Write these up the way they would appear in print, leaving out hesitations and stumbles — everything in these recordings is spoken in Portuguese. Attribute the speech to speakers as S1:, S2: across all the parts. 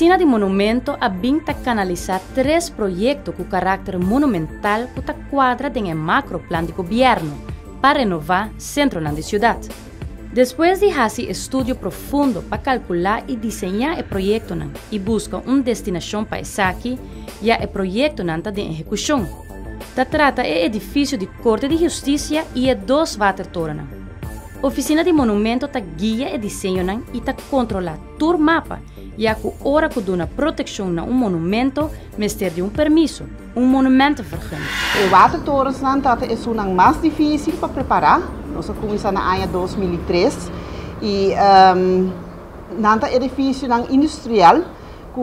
S1: Oficina de Monumento abinta canalizar 3 proyectos com carácter monumental que está quadra em um macro plan de governo para renovar o centro da cidade. Depois de fazer estudo profundo para calcular e desenhar o projeto e buscar uma destinação para esse aqui, já o projeto está em execução. Trata é edifício de Corte de Justiça e 2 watertorens. Oficina de Monumento guia e desenho e controla todo o mapa, já que hora que dá proteção a monumento, mestre de permisso, monumentenvergunning.
S2: O watertorens é o mais difícil para preparar. Nós começamos no ano 2003 e é edifício industrial que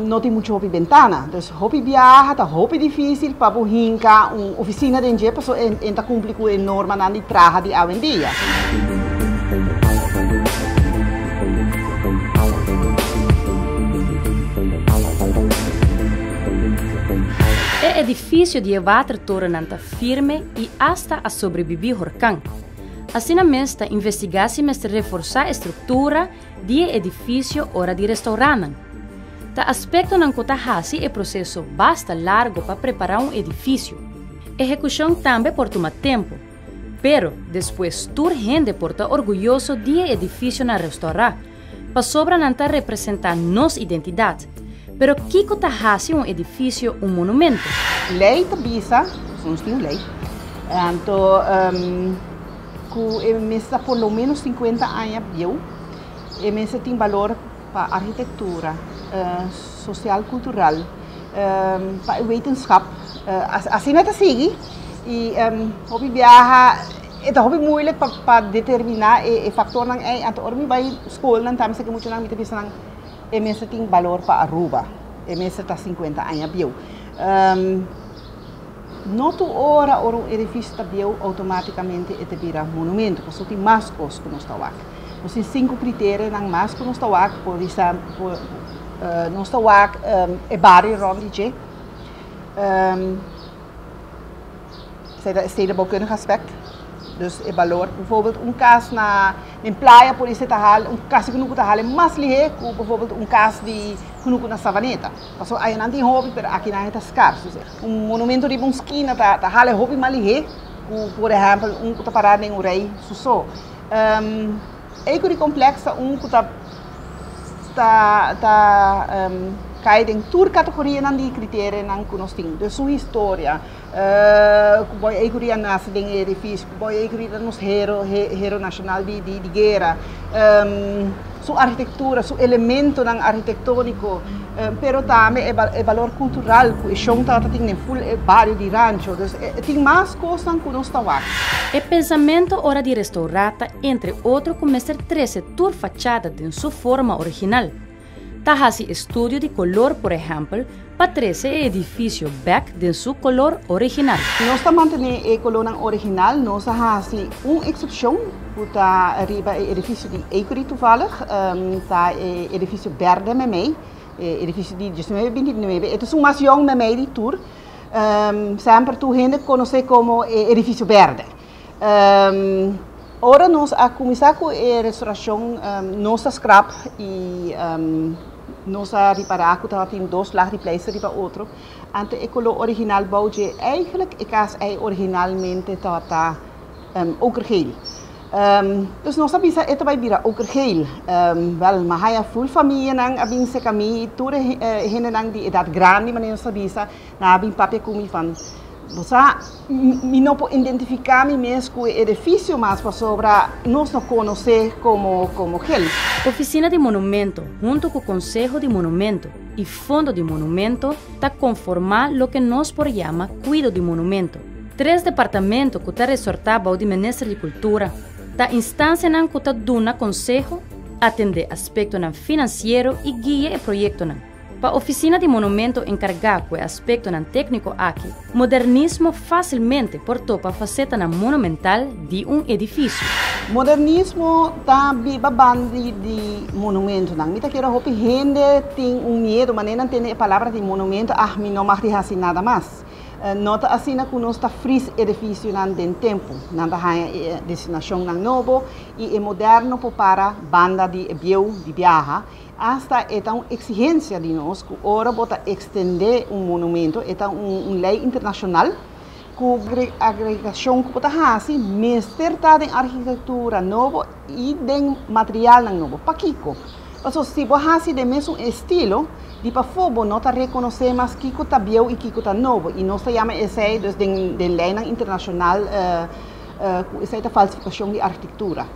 S2: não tem muito ventana. Então, é viaja, é difícil para hincar uma oficina de engenharia, porque entra cumprir com a norma de trabalho de hoje em dia.
S1: O edifício de watertoren está firme e hasta a sobreviver huracán. Assim mesmo está investigar se reforçar a estrutura do edifício hora de restaurar. O aspecto não que é processo bastante largo para preparar edifício. Execução também por tomar tempo, pero depois toda gente porta orgulhoso do edifício na restaurar, para sobra não representar nossa identidade. Pero que hace edifício monumento?
S2: Lei tabisa, nós temos lei. Então, que por lo menos 50 anos viu, e tem valor para arquitetura, social, cultural, para wetenschap. Assim é assim. E hobby viaja, é moeilijk para determinar o fator não é. Então, ormi vai escola não também se que muito não me tabisa não. E mesmo tem valor para Aruba, e mesmo está 50 anos viu. Não toda hora o edifício está viu automaticamente e vira monumento, porque tem mais coisas que nós estamos aqui. Nós temos 5 critérios não mais que nós estamos aqui, por exemplo, nós estamos aqui é bairro rondje. Stedenbouwkundig aspect. Dus é valor. Bijvoorbeeld caso na praia por isso caso que nunca hale mais lihe, bijvoorbeeld caso de que na savaneta. Passo aí não tem hobby, pero aqui não é escasso. Monumento de esquina tá hale hobby mais lihe, por exemplo que tá parado em rei suso. É que complexa que cai em toda categoria de critérios que nós temos. De sua história, boy economia nasce em edifício, boy economia nos hero nacional de guerra, sua arquitetura, seu elemento arquitetônico, pero também é valor cultural, que o chão tem full barrio de rancho, tem mais coisas que nós estamos aqui.
S1: O pensamento hora de restaurar, entre outros, começa a trazer toda fachada de sua forma original. Hace estudio de color, por ejemplo, para trazer o edifício back de seu color original.
S2: Nós mantemos o color original, nós fazemos uma exceção para arriba o edifício de Eikuri toevallig, tá o edifício verde memei, edifício de 1929, é o mais jong memei de tour, sempre tu gente conhece como edifício verde. Ora nós começar com a restauração, nós scrap e nós reparar que tem 2 lagen de pleister para outro. Ante o color original bouwtje eigenlijk é originalmente tá okergeel. Dus nós sabemos que vai virar okergeel. Wel, mas há full família nang abin se kami toda hene nang di edad grande, mas nós sabemos na abin papel comi van. Você não pode identificar mesmo com o edifício, mas para sobra nós não conhecemos como ele.
S1: Oficina de Monumento, junto com o Conselho de Monumento e Fundo de Monumento, está conformar o que nós por chama Cuido de Monumento. 3 departamentos que está resortado ao Ministério de Cultura, da instância que está dando conselho, atender aspecto financeiro e guia o projeto. Para a Oficina de Monumento encargar com o aspecto técnico aqui, modernismo facilmente portou para a faceta monumental de edifício.
S2: Modernismo está bibabando de monumento. Não, me quero que gente tem medo, mas não tem a palavra de monumento, não mais de nada mais. nota assim na nós está fris edifício nan den tempo, nanda hanya destinação nan novo e é moderno para banda de bieu de viaja, hasta então exigência de nós que ora bota extender monumento, então lei internacional que agregação que bota hasi, mestre tá em arquitetura novo e de material nan novo, pakiko. Então se você hasi de mesmo estilo di pa fobo nota reconhecer mas kiko ta bieu e kiko ta novo e nós chama esse dus den lei internacional essa é a falsificação de arquitetura.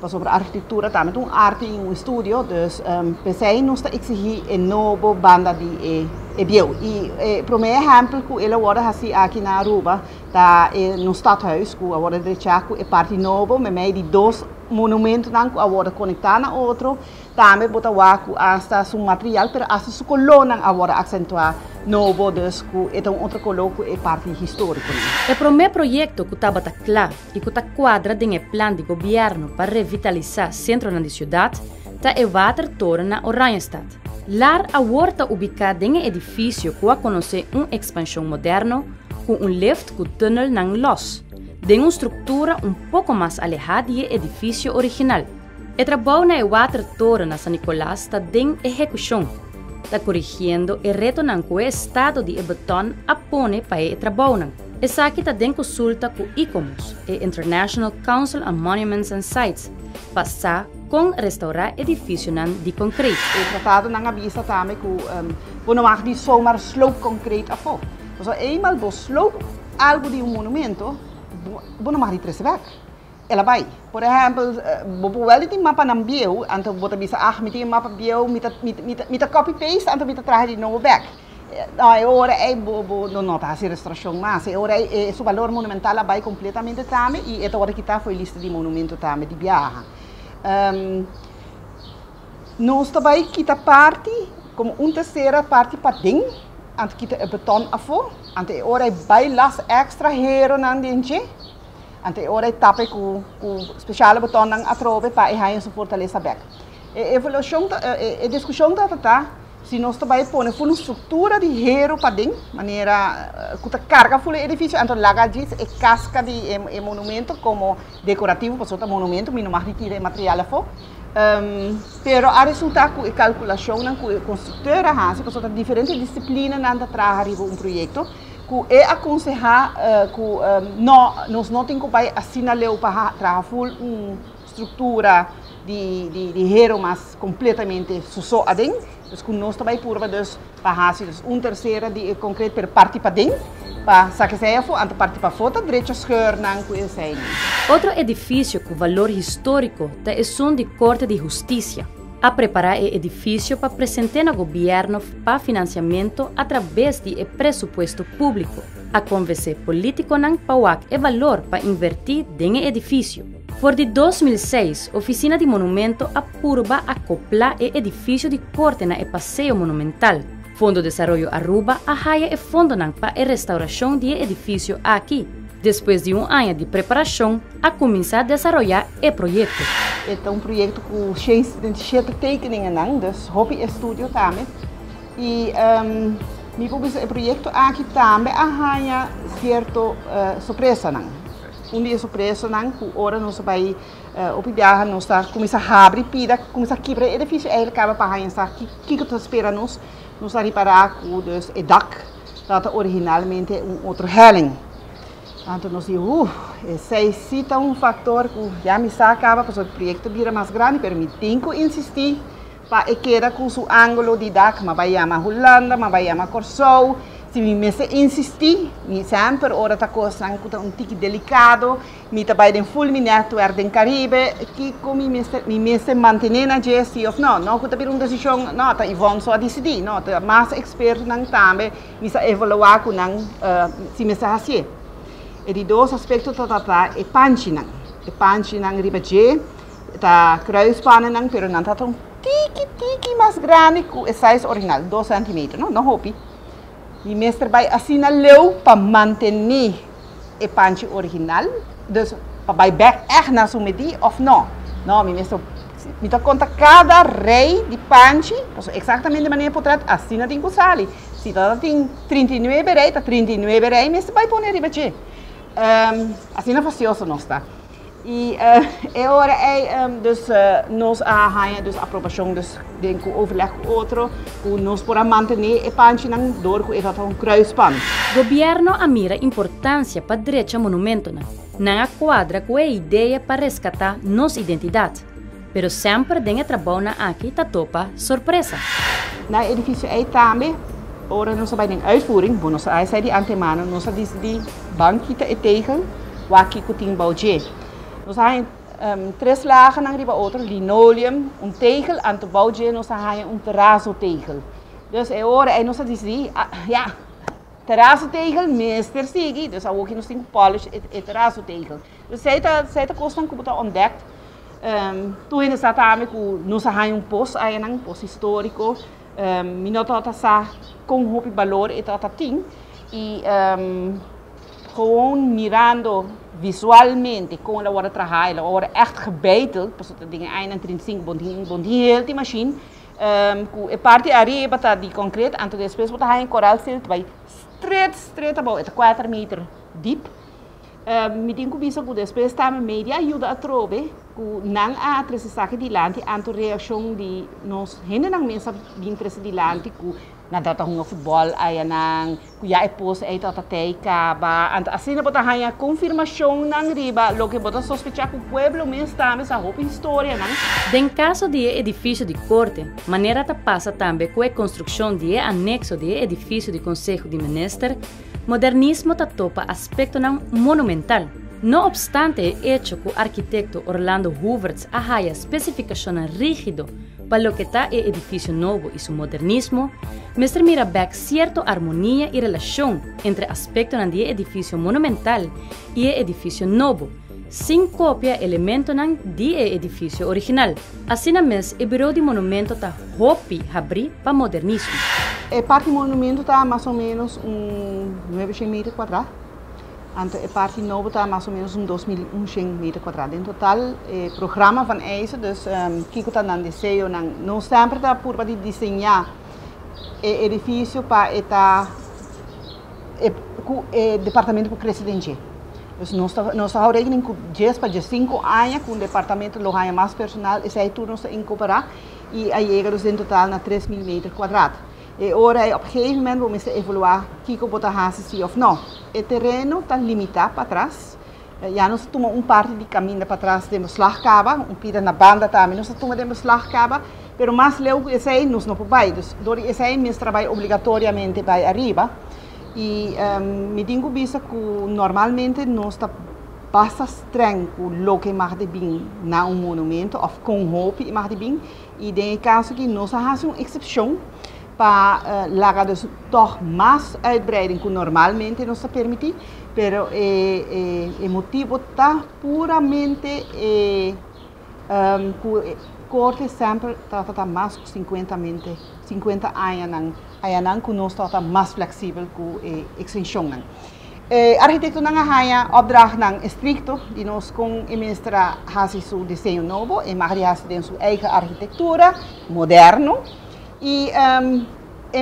S2: Sobre arquitetura também arte em estúdio, dus pensei nós está exigir novo banda de bieu e para mim exemplo que ele agora assim aqui na Aruba tá no stadhuis que agora de Chaco é parte novo, mas meio de dois monumentos não agora conectar na outro também botar waku hasta su material pero hasta su coluna agora acentuar novo dus que é outro coloco é parte histórica.
S1: O primeiro projeto que estava claro e que está quadra em plano de governo para revitalizar o centro da cidade está o Watertoren na Oranjestad. Lá agora está ubicado em edifício que conhece uma expansão moderna com lift com túnel não los. De uma estrutura pouco mais alejada do edifício original. O trabalho na Watertoren na San Nicolás está em execução, está corrigindo o reto no estado de beton apone para o trabalho. Essa aqui está em consulta com ICOMOS, a International Council on Monuments and Sites, para com restaurar edifício de concreto.
S2: O tratado não avisa também que não mag die zomaar sloop concreet afo. Dus eenmaal bo sloop algo de monumento, não mag die tressen weg. Ela vai. Por exemplo, wel die mapa ng bieu, anto bota bisa mit die mapa bieu mit copy paste, anto mit traje de novo weg. Ora é não nota a restauração, mas ora é o valor monumental vai completamente também e esta hora que está foi lista de monumento também de viagem. Nós também kita parte como terceira parte para dentro, anto kita beton afo, anto ora vai las extra hero nan dentje. Ante ora tape com speciale beton ng atrobe para ihayan sa fortaleza back. Evolução discussão tá se nós também põe uma estrutura de hero para dentro, maneira que carga full edifício, então laga diz é casca de monumento como decorativo, para outro monumento, mas não mais retira material fo. Pero a resultar com a calculação ng construtora hasi, para outra diferente disciplina nanda trabalhar um projeto. Que é aconselhar que nós não temos que assinar para trabalhar uma estrutura de hero, mas completamente só a dentro. Então, nós também por para terceira de concreto para parte para dentro, para sacar a parte para fora, direito scheur não conhece.
S1: Outro edifício com valor histórico é o de Corte de Justiça. A preparar o edifício para apresentar ao governo para financiamento através do presupuesto público. A convencer político não pauak é valor para invertir no edifício. Por de 2006, a Oficina de Monumento apurba acoplar o edifício de corte na Passeio Monumental. Fundo Desarrollo Aruba arraia o fundo para a restauração do edifício aqui. Depois de ano de preparação, a começar a desenvolver o projeto.
S2: É projeto com 67 tekeningen, dus hobby estúdio também. E o projeto aqui também arranha certo surpresa. Dia surpresa, que ora nós vai opinar, nós começa a abrir, começa a quebrar o edifício, ele acaba para arranhar, que espera nós a reparar o dak, dat originalmente outro helling. Então, nós dizemos, esse cita fator que já me acaba para o projeto vir mais grande, mas me tenho que insistir para que com o ângulo de DAC, mas vai chamar Holanda, mas vai chamar Corsou. Se me insistir, me sempre ora tá coisa tique delicado, me também tem fulminado do Caribe, que como me manter na gestão, não que tá uma decisão, não tá Ivon só decidir, não tá mais expert não também, me evaluar com não se me assim. E de dois aspectos tá é panchi não ribaje, tá kruispanen não, pero não tá tão tique mais grande que o size original, 2 cm, não hopi. O mestre vai assinar para manter o panchi original, dus vai back echt naar sua medida ou não? Não, o mestre me conta cada rei de panchi, exatamente de maneira portret assina de Gusali. Se tá tem 39 rei, tá 39 rei, mas vai pôr riba che. Assim não facioso não está. E agora dus nós arranha dus aprovação dus denko overleg outro, o nós para manter e panchi nang dor com eta um kruispan.
S1: Governo mira importância para direito ao monumento na quadra com a ideia para resgatar nossa identidade. Pero sempre tem trabalho aqui tá topa surpresa.
S2: Na edifício aí também, ora nós vai em uitvoering, bom nós aí sai de antemano, nós diz de banquita e tegel, o aqui com tem baudje. Nós temos 3 lagen na riba outro, linoleum, tegel, en te baudje nós temos terrazzo tegel. Dus agora nós diz ja, terrazzo tegel meester sigi, dus ook nós temos polish e terrazzo tegel. Dus zij tá costan como tá ontdekt. Toen in de stad nós temos post aí nang post histórico, minota tá sa com hopi valor e tá tin e gewoon mirando visualmente como ela vai trabalhar, ela vai echt gebeiteld, pas dat dingen een en 35 bondie heel die machine, a parte arriba tá de concreto, anto depois botar em coral silt vai straight about 4 meter diep. Me tenho visto que depois tá media ajuda a trove, que não há três de lante, anto reação de nós ainda não mensa bem três de lante, que nada tá um futebol aí não, que já é pos aí tá tei caba, anto assim não botar aí a confirmação não riba, lo que botar sospechar que o pueblo mesmo está essa roupa história não.
S1: Em caso de edifício de corte, maneira tá passa também com a construção de anexo de edifício de Conselho de Ministros. Modernismo tá topa aspecto não monumental. No obstante o hecho que o arquitecto Orlando Huberts arraia especificação rígido para lo que está o edifício novo e seu modernismo, mestre mira back certa harmonia e relação entre aspecto de edifício monumental e o edifício novo, sem cópia elemento de edifício original. Assim mesmo, o Bureau de Monumento está hopi abrir para modernismo.
S2: A parte monumento está mais ou menos 900 metros quadrados. A parte nova está mais ou menos 2.100 metros quadrados. Em total, o programa van IJzer, dus Kiko está no desenho, não sempre está por desenhar o edifício para o departamento para crescer. Dus nós estamos rekening com 10 para 5 anos com o departamento de loja mais personal, e aí tudo nós incorporar e aí chega em total na 3.000 metros quadrados. E ora, op een gegeven moment vamos evaluar Kiko botar sim ou não. O terreno está limitado para trás. Já nós tomamos parte de caminho para trás de slagkaba, pida na banda também nós tomamos de slagkaba, pero mais leu esse aí nós não podemos. Door esse aí nós trabalha obrigatoriamente para arriba. E me tenho visto que normalmente nós está bastante streng com o que mag de bem na monumento ou com roupa mag de bem. E em caso que nós fazemos uma exceção para lagar dus toch mais uitbreiding que normalmente nos permite, pero o motivo está puramente que corte sempre trata mais de 50 anos, aí que nós está mais flexível com a extensão. Arquitecto não há opdracht estricto, de nós com a ministra faz seu desenho novo, e Maria tem sua eigen arquitectura moderno. E a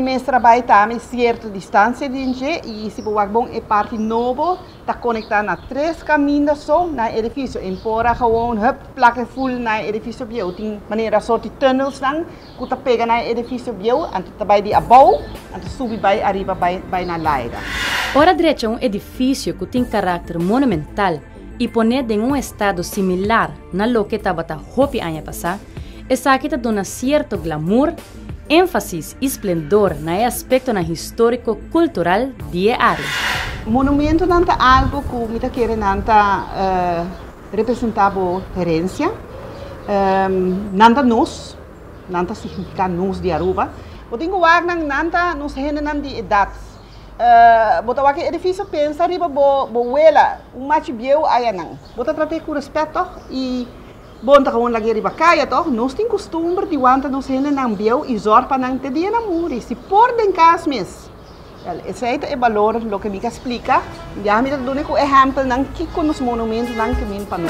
S2: minha trabalho também certa distância de e se for bom a parte nova está conectada a 3 caminhos só na edifício. Embora gewoon plakken full na edifício bio, tem maneira só de tunnels dan, que está pega na edifício bio, antes também de abou, antes subir by arriba by na laida.
S1: Ora direito edifício que tem caráter monumental e poner em estado similar na lo que estava a hopi ano passado, essa aqui dá certo glamour, énfasis e esplendor no aspecto histórico-cultural de área.
S2: Monumento não é algo que me quer representar a herência, não significa nós de Aruba. Eu tenho que nos renan de idade. Botar aqui edifício pensa riba boela macho bieu aí não. Botar tratar com respeito e bom tá gewoon lagi riba kaya toch, nós tem costume de wanta nos hene nang bieu e zorpa nang te dia na muri, se por den cas mes. Esse aí é valor lo que me explica. Já me dá um exemplo nang kiko nos monumentos nang que me panu.